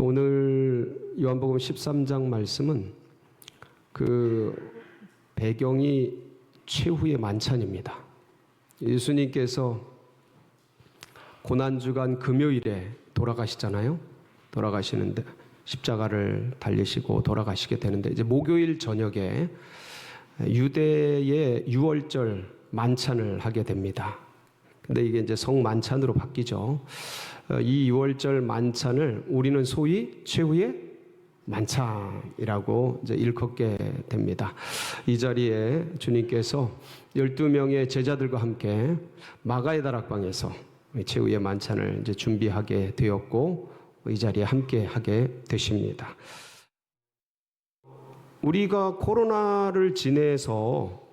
오늘 요한복음 13장 말씀은 그 배경이 최후의 만찬입니다. 예수님께서 고난주간 금요일에 돌아가시잖아요. 돌아가시는데 십자가를 달리시고 돌아가시게 되는데 이제 목요일 저녁에 유대의 유월절 만찬을 하게 됩니다. 근데 이게 이제 성만찬으로 바뀌죠. 이 유월절 만찬을 우리는 소위 최후의 만찬이라고 이제 일컫게 됩니다. 이 자리에 주님께서 12명의 제자들과 함께 마가의 다락방에서 최후의 만찬을 이제 준비하게 되었고 이 자리에 함께 하게 되십니다. 우리가 코로나를 지내서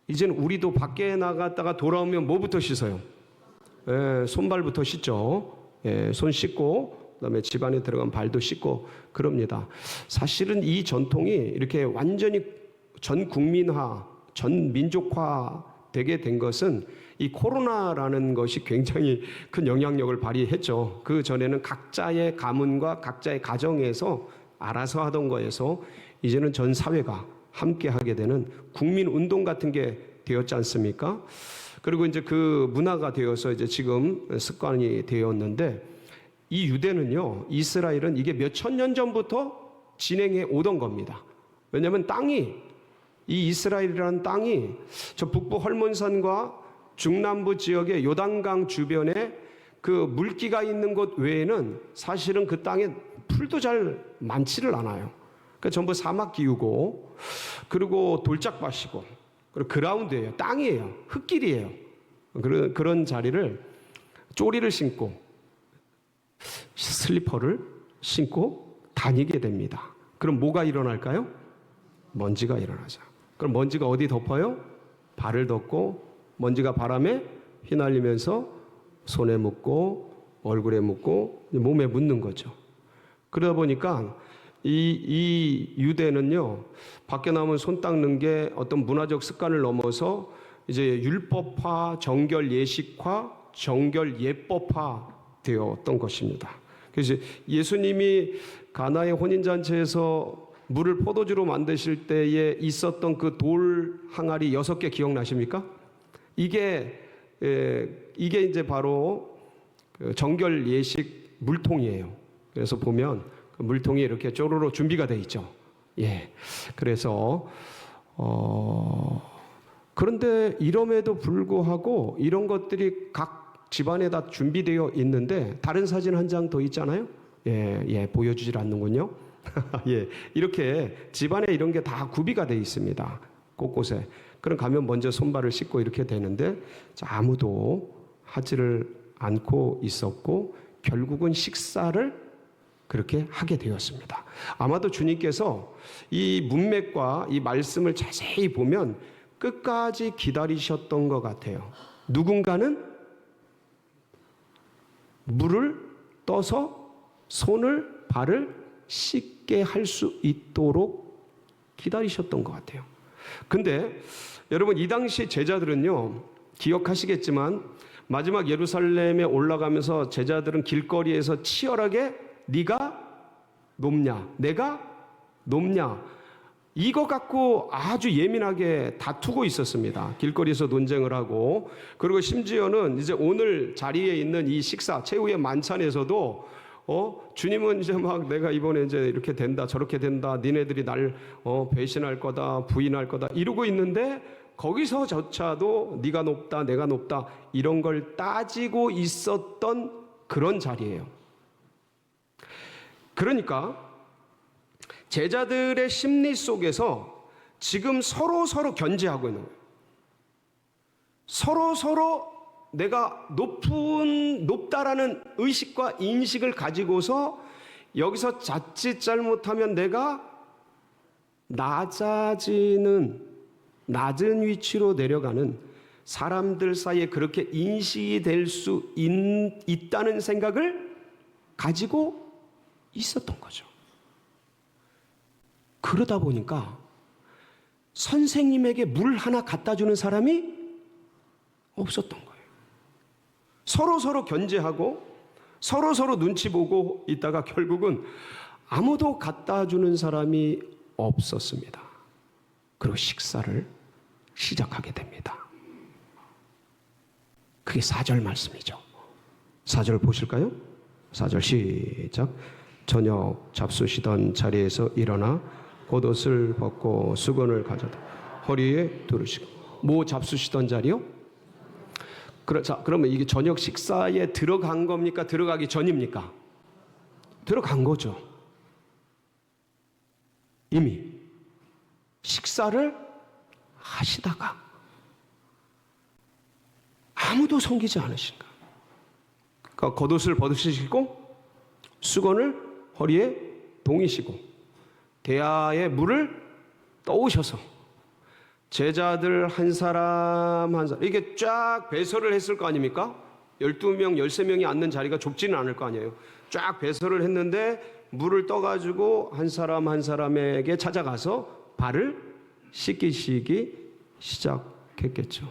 이제는 우리도 밖에 나갔다가 돌아오면 뭐부터 씻어요? 손발부터 씻죠. 손 씻고 그다음에 집 안에 들어간 발도 씻고 그럽니다. 사실은 이 전통이 이렇게 완전히 전 국민화, 전 민족화 되게 된 것은 이 코로나라는 것이 굉장히 큰 영향력을 발휘했죠. 그 전에는 각자의 가문과 각자의 가정에서 알아서 하던 거에서 이제는 전 사회가 함께 하게 되는 국민 운동 같은 게 되었지 않습니까? 그리고 이제 그 문화가 되어서 이제 지금 습관이 되었는데 이 유대는요, 이스라엘은 이게 몇 천 년 전부터 진행해 오던 겁니다. 왜냐하면 이 이스라엘이라는 땅이 저 북부 헐몬산과 중남부 지역의 요단강 주변에 그 물기가 있는 곳 외에는 사실은 그 땅에 풀도 잘 많지를 않아요. 그러니까 전부 사막 기후고, 그리고 돌짝밭이고, 그리고 그라운드예요. 땅이에요. 흙길이에요. 그런 자리를 쪼리를 신고 슬리퍼를 신고 다니게 됩니다. 그럼 뭐가 일어날까요? 먼지가 일어나죠. 그럼 먼지가 어디 덮어요? 발을 덮고 먼지가 바람에 휘날리면서 손에 묻고 얼굴에 묻고 몸에 묻는 거죠. 그러다 보니까 이 유대는요, 밖에 나오면 손 닦는 게 어떤 문화적 습관을 넘어서 이제 율법화, 정결 예식화, 정결 예법화 되었던 것입니다. 그래서 예수님이 가나의 혼인잔치에서 물을 포도주로 만드실 때에 있었던 그 돌 항아리 6개 기억나십니까? 이게 이제 바로 정결 예식 물통이에요. 그래서 보면 물통이 이렇게 쪼로로 준비가 돼 있죠. 그래서 그런데 이럼에도 불구하고 이런 것들이 각 집안에 다 준비되어 있는데 다른 사진 한 장 더 있잖아요. 보여주질 않는군요. 이렇게 집안에 이런 게 다 구비가 돼 있습니다. 곳곳에. 그럼 가면 먼저 손발을 씻고 이렇게 되는데 아무도 하지를 않고 있었고 결국은 식사를 그렇게 하게 되었습니다. 아마도 주님께서 이 문맥과 이 말씀을 자세히 보면 끝까지 기다리셨던 것 같아요. 누군가는 물을 떠서 손을 발을 씻게 할 수 있도록 기다리셨던 것 같아요. 근데 여러분 이 당시 제자들은요, 기억하시겠지만 마지막 예루살렘에 올라가면서 제자들은 길거리에서 치열하게 네가 높냐, 내가 높냐, 이거 갖고 아주 예민하게 다투고 있었습니다. 길거리에서 논쟁을 하고, 그리고 심지어는 이제 오늘 자리에 있는 이 식사, 최후의 만찬에서도 주님은 이제 막 내가 이번에 이제 이렇게 된다, 저렇게 된다, 니네들이 날 배신할 거다, 부인할 거다 이러고 있는데 거기서조차도 네가 높다, 내가 높다 이런 걸 따지고 있었던 그런 자리예요. 그러니까 제자들의 심리 속에서 지금 서로 견제하고 있는 거예요. 서로 내가 높다라는 의식과 인식을 가지고서 여기서 자칫 잘못하면 내가 낮은 위치로 내려가는, 사람들 사이에 그렇게 인식이 될 수 있다는 생각을 가지고 있었던 거죠. 그러다 보니까 선생님에게 물 하나 갖다 주는 사람이 없었던 거예요. 서로 견제하고 서로 눈치 보고 있다가 결국은 아무도 갖다 주는 사람이 없었습니다. 그리고 식사를 시작하게 됩니다. 그게 4절 말씀이죠. 4절 보실까요? 4절 시작. 저녁 잡수시던 자리에서 일어나 겉옷을 벗고 수건을 가져다 허리에 두르시고. 뭐 잡수시던 자리요? 자, 그러면 이게 저녁 식사에 들어간 겁니까? 들어가기 전입니까? 들어간 거죠. 이미 식사를 하시다가 아무도 섬기지 않으신가. 그러니까 겉옷을 벗으시고 수건을 허리에 동이시고 대야에 물을 떠오셔서 제자들 한 사람 한 사람 이게 쫙 배설을 했을 거 아닙니까? 12명, 13명이 앉는 자리가 좁지는 않을 거 아니에요. 쫙 배설을 했는데 물을 떠가지고 한 사람 한 사람에게 찾아가서 발을 씻기시기 시작했겠죠.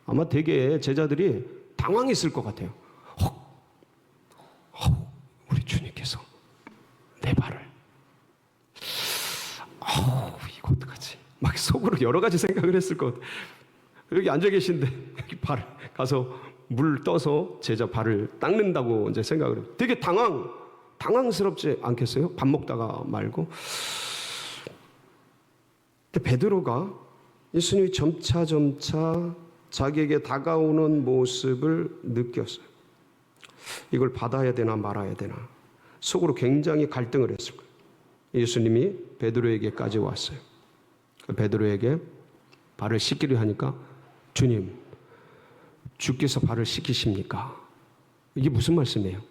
아마 되게 제자들이 당황했을 것 같아요. 우리 주님께서 내 발을 이거 어떡하지? 막 속으로 여러 가지 생각을 했을 것 같아요. 여기 앉아 계신데 여기 발 가서 물 떠서 제자 발을 닦는다고 이제 생각을 해요. 되게 당황스럽지 않겠어요? 밥 먹다가 말고. 근데 베드로가 예수님이 점차 자기에게 다가오는 모습을 느꼈어요. 이걸 받아야 되나 말아야 되나 속으로 굉장히 갈등을 했을 거예요. 예수님이 베드로에게까지 왔어요. 베드로에게 발을 씻기려 하니까 주님, 주께서 발을 씻기십니까? 이게 무슨 말씀이에요?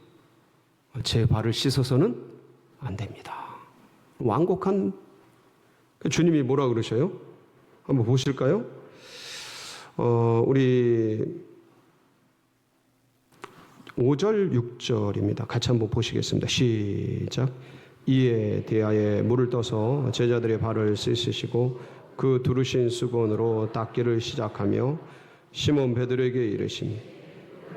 제 발을 씻어서는 안 됩니다. 완곡한 주님이 뭐라 그러셔요? 한번 보실까요? 우리 5절 6절입니다. 같이 한번 보시겠습니다. 시작. 이에 대하여 물을 떠서 제자들의 발을 씻으시고 그 두르신 수건으로 닦기를 시작하며 시몬 베드로에게 이르시니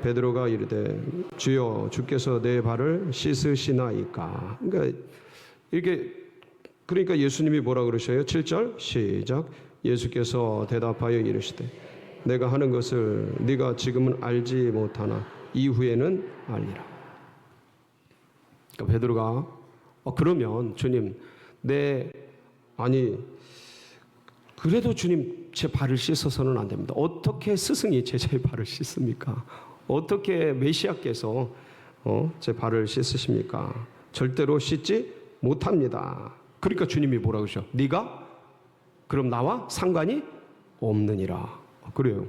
베드로가 이르되 주여 주께서 내 발을 씻으시나이까. 그러니까 예수님이 뭐라 그러셔요? 7절 시작. 예수께서 대답하여 이르시되 내가 하는 것을 네가 지금은 알지 못하나 이후에는 알리라. 그러니까 베드로가 그러면 주님 그래도 주님 제 발을 씻어서는 안 됩니다. 어떻게 스승이 제자의 발을 씻습니까? 어떻게 메시아께서 제 발을 씻으십니까? 절대로 씻지 못합니다. 그러니까 주님이 뭐라고 하셔? 네가 그럼 나와 상관이 없느니라. 그래요.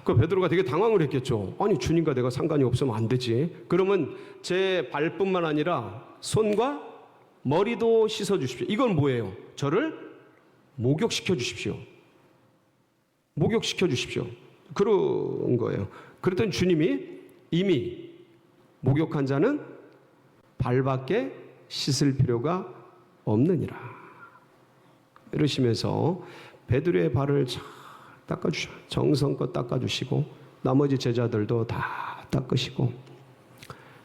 그 베드로가 되게 당황을 했겠죠. 아니 주님과 내가 상관이 없으면 안 되지. 그러면 제 발뿐만 아니라 손과 머리도 씻어 주십시오. 이건 뭐예요? 저를 목욕시켜 주십시오. 목욕시켜 주십시오. 그런 거예요. 그랬더니 주님이 이미 목욕한 자는 발밖에 씻을 필요가 없느니라. 이러시면서 베드로의 발을 잘 닦아주셔. 정성껏 닦아주시고 나머지 제자들도 다 닦으시고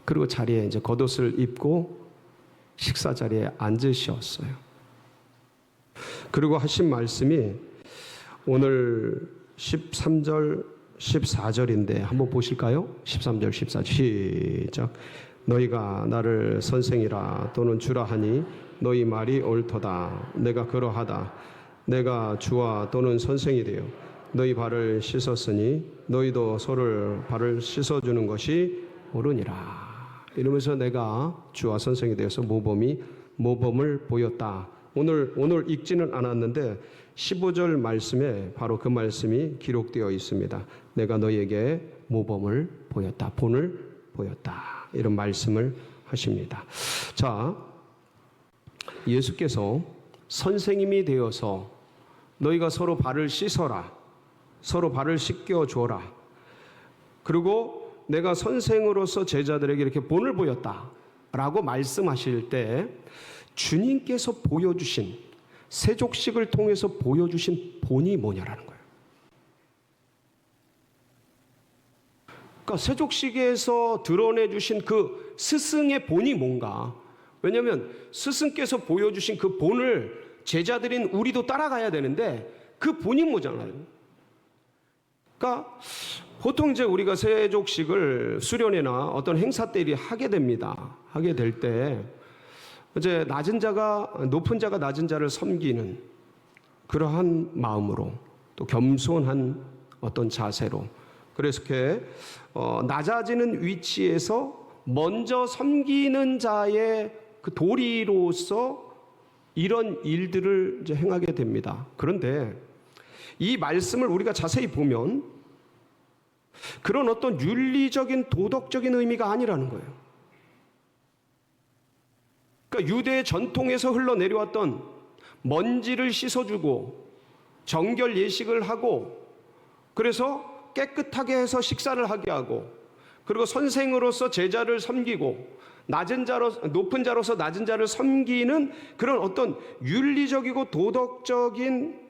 그리고 자리에 이제 겉옷을 입고 식사 자리에 앉으셨어요. 그리고 하신 말씀이 오늘 13절 14절인데 한번 보실까요? 13절 14절 시작. 너희가 나를 선생이라 또는 주라 하니 너희 말이 옳도다. 내가 그러하다. 내가 주와 또는 선생이 되어 너희 발을 씻었으니 너희도 서로를 발을 씻어주는 것이 옳으니라. 이러면서 내가 주와 선생이 되어서 모범을 보였다. 오늘 읽지는 않았는데 15절 말씀에 바로 그 말씀이 기록되어 있습니다. 내가 너희에게 모범을 보였다. 본을 보였다. 이런 말씀을 하십니다. 자, 예수께서 선생님이 되어서 너희가 서로 발을 씻어라. 서로 발을 씻겨줘라. 그리고 내가 선생으로서 제자들에게 이렇게 본을 보였다. 라고 말씀하실 때 주님께서 보여주신 세족식을 통해서 보여주신 본이 뭐냐라는 거예요. 그러니까 세족식에서 드러내 주신 그 스승의 본이 뭔가. 왜냐하면 스승께서 보여주신 그 본을 제자들인 우리도 따라가야 되는데 그 본이 뭐잖아요. 그러니까 보통 이제 우리가 세족식을 수련회나 어떤 행사 때 하게 됩니다. 하게 될 때 이제 낮은 자가 높은 자가 낮은 자를 섬기는 그러한 마음으로 또 겸손한 어떤 자세로 그래서 이렇게 낮아지는 위치에서 먼저 섬기는 자의 그 도리로서 이런 일들을 이제 행하게 됩니다. 그런데 이 말씀을 우리가 자세히 보면 그런 어떤 윤리적인 도덕적인 의미가 아니라는 거예요. 그러니까 유대의 전통에서 흘러내려왔던 먼지를 씻어주고 정결 예식을 하고 그래서 깨끗하게 해서 식사를 하게 하고 그리고 선생으로서 제자를 섬기고 높은 자로서 낮은 자를 섬기는 그런 어떤 윤리적이고 도덕적인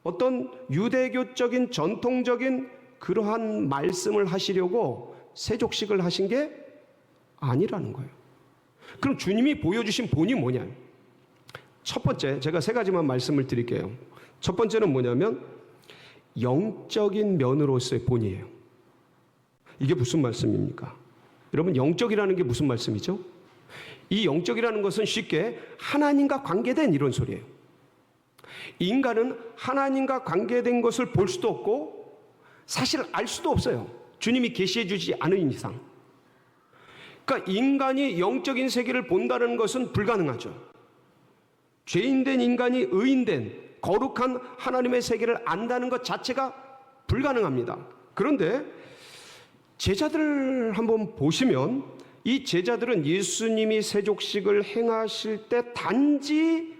어떤 유대교적인 전통적인 그러한 말씀을 하시려고 세족식을 하신 게 아니라는 거예요. 그럼 주님이 보여주신 본이 뭐냐? 첫 번째, 제가 세 가지만 말씀을 드릴게요. 첫 번째는 뭐냐면 영적인 면으로서의 본이에요. 이게 무슨 말씀입니까? 여러분, 영적이라는 게 무슨 말씀이죠? 이 영적이라는 것은 쉽게 하나님과 관계된 이런 소리예요. 인간은 하나님과 관계된 것을 볼 수도 없고 사실 알 수도 없어요. 주님이 계시해 주지 않은 이상. 그러니까 인간이 영적인 세계를 본다는 것은 불가능하죠. 죄인된 인간이 의인된 거룩한 하나님의 세계를 안다는 것 자체가 불가능합니다. 그런데 제자들을 한번 보시면 이 제자들은 예수님이 세족식을 행하실 때 단지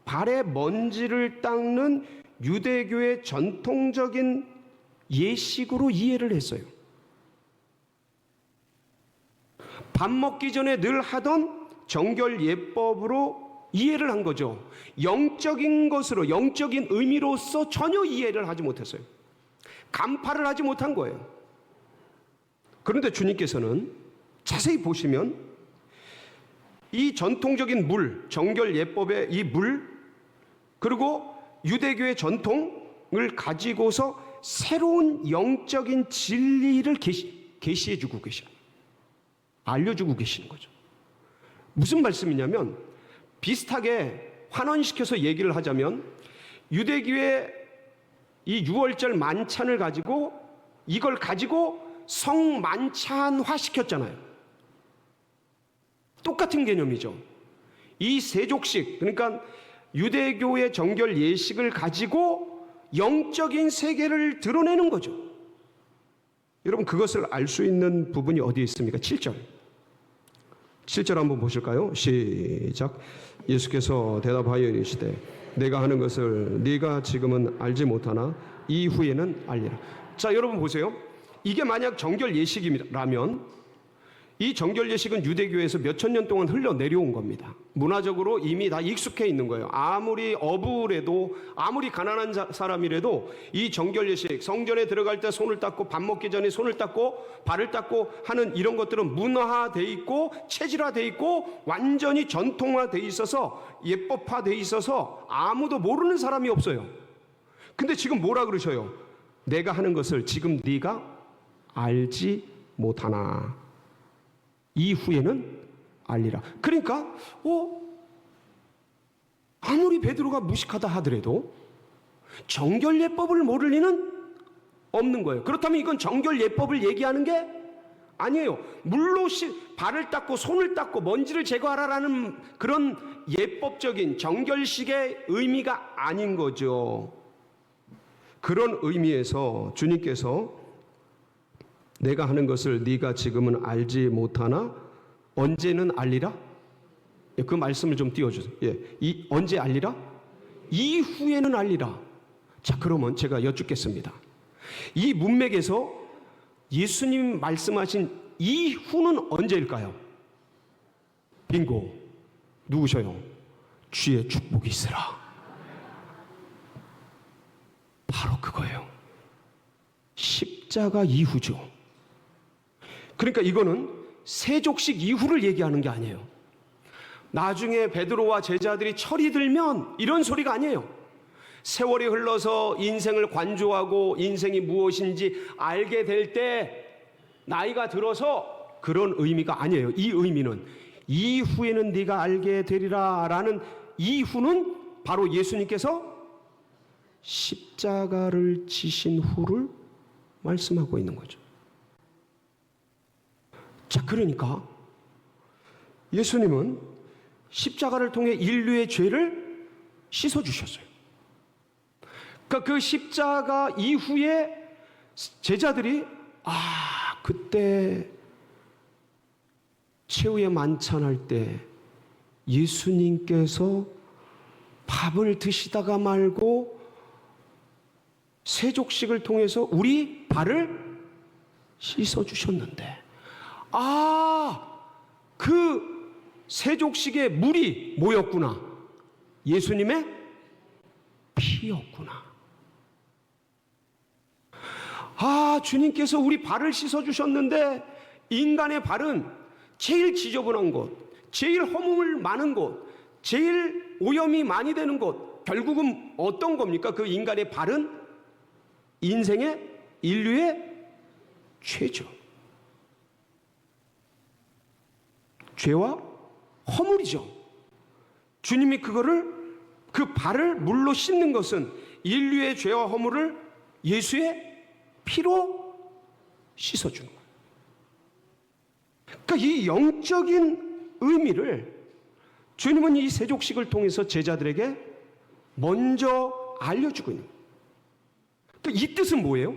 발에 먼지를 닦는 유대교의 전통적인 예식으로 이해를 했어요. 밥 먹기 전에 늘 하던 정결 예법으로 이해를 한 거죠. 영적인 것으로, 영적인 의미로서 전혀 이해를 하지 못했어요. 간파를 하지 못한 거예요. 그런데 주님께서는 자세히 보시면 이 전통적인 물, 정결 예법의 이 물, 그리고 유대교의 전통을 가지고서 새로운 영적인 진리를 계시해 주고 계십니다. 알려주고 계시는 거죠. 무슨 말씀이냐면 비슷하게 환원시켜서 얘기를 하자면 유대교의 이 유월절 만찬을 가지고 이걸 가지고 성만찬화 시켰잖아요. 똑같은 개념이죠. 이 세족식, 그러니까 유대교의 정결 예식을 가지고 영적인 세계를 드러내는 거죠. 여러분, 그것을 알 수 있는 부분이 어디에 있습니까? 7절. 7절 한번 보실까요? 시작. 예수께서 대답하여 이르시되 내가 하는 것을 네가 지금은 알지 못하나 이후에는 알리라. 자, 여러분 보세요. 이게 만약 정결 예식이라면 이 정결 예식은 유대교에서 몇천 년 동안 흘러내려온 겁니다. 문화적으로 이미 다 익숙해 있는 거예요. 아무리 어부래도 아무리 가난한 사람이라도 이 정결 예식, 성전에 들어갈 때 손을 닦고 밥 먹기 전에 손을 닦고 발을 닦고 하는 이런 것들은 문화화돼 있고 체질화돼 있고 완전히 전통화돼 있어서 예법화돼 있어서 아무도 모르는 사람이 없어요. 근데 지금 뭐라 그러셔요? 내가 하는 것을 지금 네가 알지 못하나 이후에는 알리라. 그러니까 아무리 베드로가 무식하다 하더라도 정결 예법을 모를 리는 없는 거예요. 그렇다면 이건 정결 예법을 얘기하는 게 아니에요. 물로 발을 닦고 손을 닦고 먼지를 제거하라라는 그런 예법적인 정결식의 의미가 아닌 거죠. 그런 의미에서 주님께서 내가 하는 것을 네가 지금은 알지 못하나 언제는 알리라? 그 말씀을 좀 띄워주세요. 언제 알리라? 이후에는 알리라. 자, 그러면 제가 여쭙겠습니다. 이 문맥에서 예수님 말씀하신 이후는 언제일까요? 빙고. 누구셔요? 주의 축복이 있으라. 바로 그거예요. 십자가 이후죠. 그러니까 이거는 세족식 이후를 얘기하는 게 아니에요. 나중에 베드로와 제자들이 철이 들면 이런 소리가 아니에요. 세월이 흘러서 인생을 관조하고 인생이 무엇인지 알게 될 때 나이가 들어서 그런 의미가 아니에요. 이 의미는 이후에는 네가 알게 되리라 라는 이후는 바로 예수님께서 십자가를 지신 후를 말씀하고 있는 거죠. 자, 그러니까 예수님은 십자가를 통해 인류의 죄를 씻어주셨어요. 그러니까 그 십자가 이후에 제자들이 그때 최후의 만찬할 때 예수님께서 밥을 드시다가 말고 세족식을 통해서 우리 발을 씻어주셨는데 그 세족식의 물이 뭐였구나? 예수님의 피였구나. 주님께서 우리 발을 씻어주셨는데 인간의 발은 제일 지저분한 곳, 제일 허물 많은 곳, 제일 오염이 많이 되는 곳, 결국은 어떤 겁니까? 그 인간의 발은 인생의 인류의 죄죠. 죄와 허물이죠. 주님이 그 발을 물로 씻는 것은 인류의 죄와 허물을 예수의 피로 씻어주는 거예요. 그러니까 이 영적인 의미를 주님은 이 세족식을 통해서 제자들에게 먼저 알려주고 있는 거예요. 그러니까 이 뜻은 뭐예요?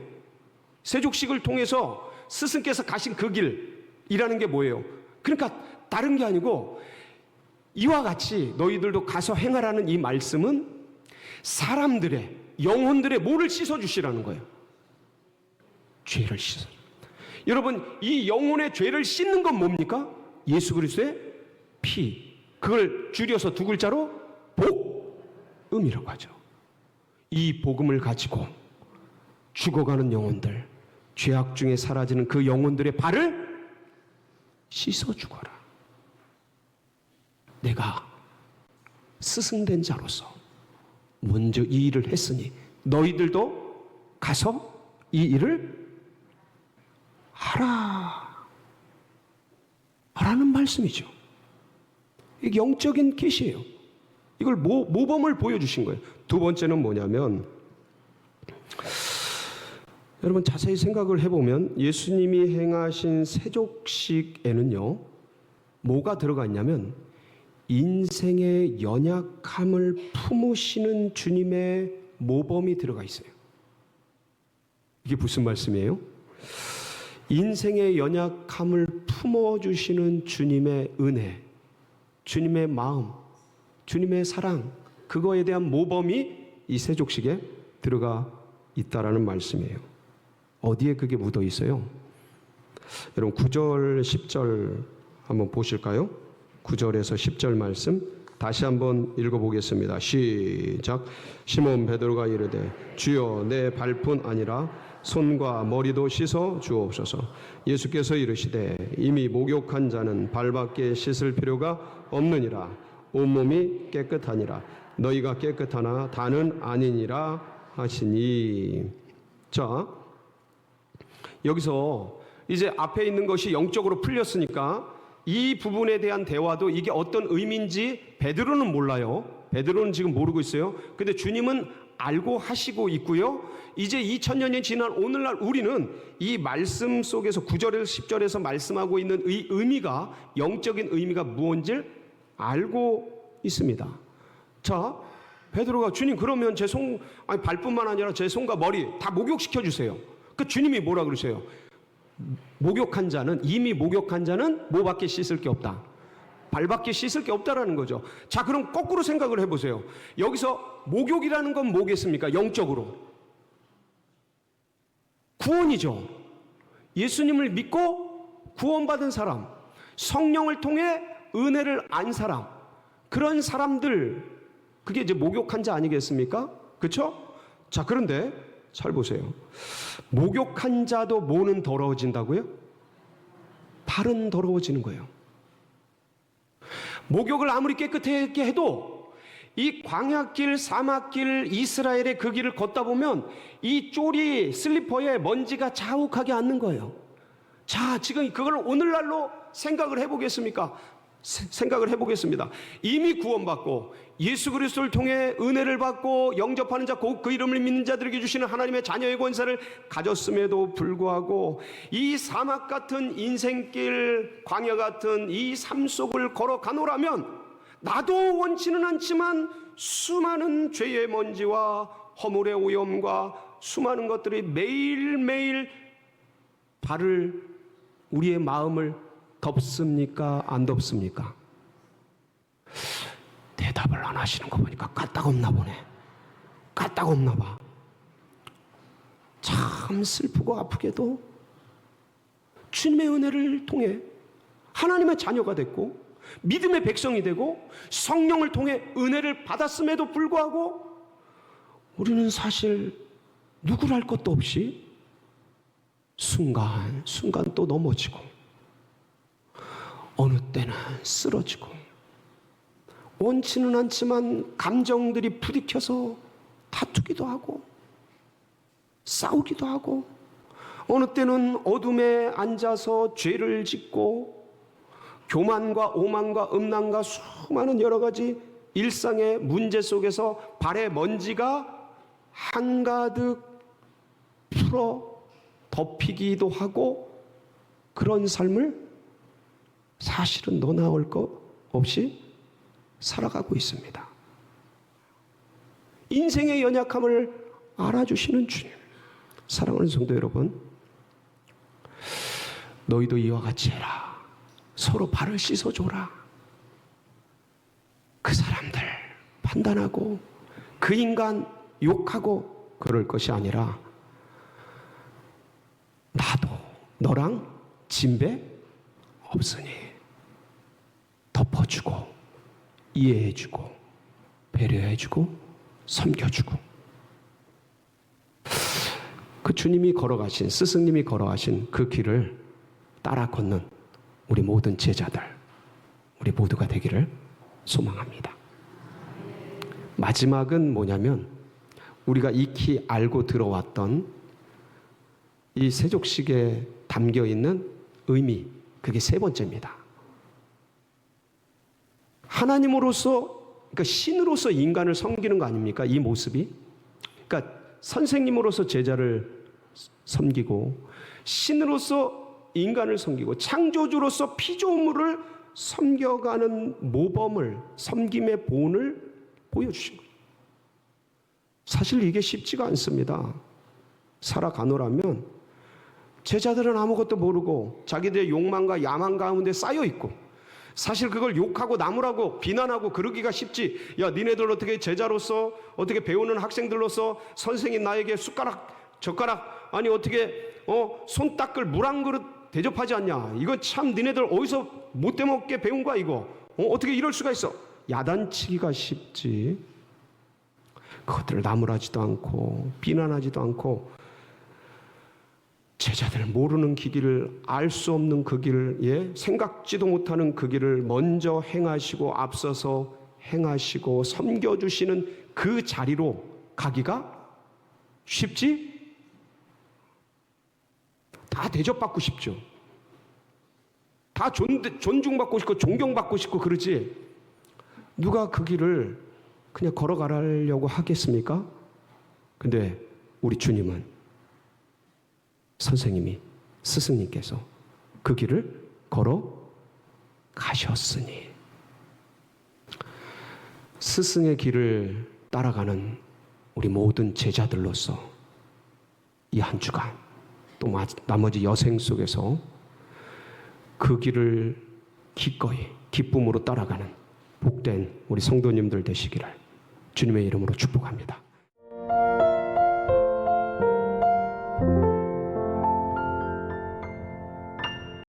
세족식을 통해서 스승께서 가신 그 길이라는 게 뭐예요? 그러니까 다른 게 아니고 이와 같이 너희들도 가서 행하라는 이 말씀은 사람들의 영혼들의 뭐를 씻어주시라는 거예요? 죄를 씻어. 여러분, 이 영혼의 죄를 씻는 건 뭡니까? 예수 그리스도의 피. 그걸 줄여서 두 글자로 복음이라고 하죠. 이 복음을 가지고 죽어가는 영혼들, 죄악 중에 사라지는 그 영혼들의 발을 씻어 주거라. 내가 스승된 자로서 먼저 이 일을 했으니 너희들도 가서 이 일을 하라 라는 말씀이죠. 이게 영적인 계시예요. 이걸 모범을 보여주신 거예요. 두 번째는 뭐냐면, 여러분 자세히 생각을 해보면 예수님이 행하신 세족식에는요 뭐가 들어가 있냐면 인생의 연약함을 품으시는 주님의 모범이 들어가 있어요. 이게 무슨 말씀이에요? 인생의 연약함을 품어주시는 주님의 은혜, 주님의 마음, 주님의 사랑, 그거에 대한 모범이 이 세족식에 들어가 있다라는 말씀이에요. 어디에 그게 묻어 있어요? 여러분 9절 10절 한번 보실까요? 9절에서 10절 말씀 다시 한번 읽어보겠습니다. 시작. 시몬 베드로가 이르되 주여 내 발뿐 아니라 손과 머리도 씻어 주옵소서. 예수께서 이르시되 이미 목욕한 자는 발밖에 씻을 필요가 없느니라. 온몸이 깨끗하니라. 너희가 깨끗하나 다는 아니니라 하시니. 자, 여기서 이제 앞에 있는 것이 영적으로 풀렸으니까 이 부분에 대한 대화도 이게 어떤 의미인지 베드로는 몰라요. 베드로는 지금 모르고 있어요. 근데 주님은 알고 하시고 있고요. 이제 2000년이 지난 오늘날 우리는 이 말씀 속에서 9절에서 10절에서 말씀하고 있는 이 의미가, 영적인 의미가 무엇인지를 알고 있습니다. 자, 베드로가 주님 그러면 제 발뿐만 아니라 제 손과 머리 다 목욕시켜 주세요. 그 주님이 뭐라 그러세요? 목욕한 자는, 이미 목욕한 자는 뭐밖에 씻을 게 없다. 발밖에 씻을 게 없다라는 거죠. 자, 그럼 거꾸로 생각을 해보세요. 여기서 목욕이라는 건 뭐겠습니까? 영적으로 구원이죠. 예수님을 믿고 구원받은 사람, 성령을 통해 은혜를 안 사람, 그런 사람들, 그게 이제 목욕한 자 아니겠습니까? 그렇죠? 자, 그런데 잘 보세요. 목욕한 자도 뭐는 더러워진다고요? 발은 더러워지는 거예요. 목욕을 아무리 깨끗하게 해도 이 광야길, 사막길, 이스라엘의 그 길을 걷다 보면 이 쪼리 슬리퍼에 먼지가 자욱하게 앉는 거예요. 자, 지금 그걸 오늘날로 생각을 해보겠습니까? 생각을 해보겠습니다. 이미 구원받고 예수 그리스도를 통해 은혜를 받고 영접하는 자, 곧 그 이름을 믿는 자들에게 주시는 하나님의 자녀의 권세를 가졌음에도 불구하고 이 사막 같은 인생길, 광야 같은 이 삶 속을 걸어가노라면 나도 원치는 않지만 수많은 죄의 먼지와 허물의 오염과 수많은 것들이 매일매일 우리의 마음을 덥습니까? 안 덥습니까? 대답을 안 하시는 거 보니까 까딱없나 보네. 까딱없나 봐. 참 슬프고 아프게도 주님의 은혜를 통해 하나님의 자녀가 됐고 믿음의 백성이 되고 성령을 통해 은혜를 받았음에도 불구하고 우리는 사실 누구랄 것도 없이 순간 또 넘어지고 어느 때는 쓰러지고 원치는 않지만 감정들이 부딪혀서 다투기도 하고 싸우기도 하고 어느 때는 어둠에 앉아서 죄를 짓고 교만과 오만과 음란과 수많은 여러 가지 일상의 문제 속에서 발에 먼지가 한가득 풀어 덮이기도 하고 그런 삶을 사실은 너 나올 것 없이 살아가고 있습니다. 인생의 연약함을 알아주시는 주님, 사랑하는 성도 여러분, 너희도 이와 같이 해라. 서로 발을 씻어줘라. 그 사람들 판단하고 그 인간 욕하고 그럴 것이 아니라 나도 너랑 진배 없으니 덮어주고 이해해주고 배려해주고 섬겨주고 그 주님이 걸어가신 스승님이 걸어가신 그 길을 따라 걷는 우리 모든 제자들, 우리 모두가 되기를 소망합니다. 마지막은 뭐냐면 우리가 익히 알고 들어왔던 이 세족식에 담겨있는 의미, 그게 세 번째입니다. 하나님으로서, 그러니까 신으로서 인간을 섬기는 거 아닙니까? 이 모습이. 그러니까 선생님으로서 제자를 섬기고 신으로서 인간을 섬기고 창조주로서 피조물을 섬겨가는 모범을, 섬김의 본을 보여주신 거예요. 사실 이게 쉽지가 않습니다. 살아가노라면 제자들은 아무것도 모르고 자기들의 욕망과 야망 가운데 쌓여있고 사실 그걸 욕하고 나무라고 비난하고 그러기가 쉽지. 야, 니네들 어떻게 제자로서 어떻게 배우는 학생들로서 선생님 나에게 숟가락 젓가락 아니 어떻게 손 닦을 물 한 그릇 대접하지 않냐. 이거 참 니네들 어디서 못돼 먹게 배운 거야 이거. 어떻게 이럴 수가 있어. 야단치기가 쉽지. 그것들을 나무라지도 않고 비난하지도 않고 제자들 모르는 길을 알 수 없는 그 길을 생각지도 못하는 그 길을 먼저 행하시고 앞서서 행하시고 섬겨주시는 그 자리로 가기가 쉽지? 다 대접받고 싶죠. 다 존중받고 싶고 존경받고 싶고 그러지. 누가 그 길을 그냥 걸어가려고 하겠습니까? 근데 우리 주님은 선생님이 스승님께서 그 길을 걸어가셨으니 스승의 길을 따라가는 우리 모든 제자들로서 이 한 주간 또 나머지 여생 속에서 그 길을 기꺼이 기쁨으로 따라가는 복된 우리 성도님들 되시기를 주님의 이름으로 축복합니다.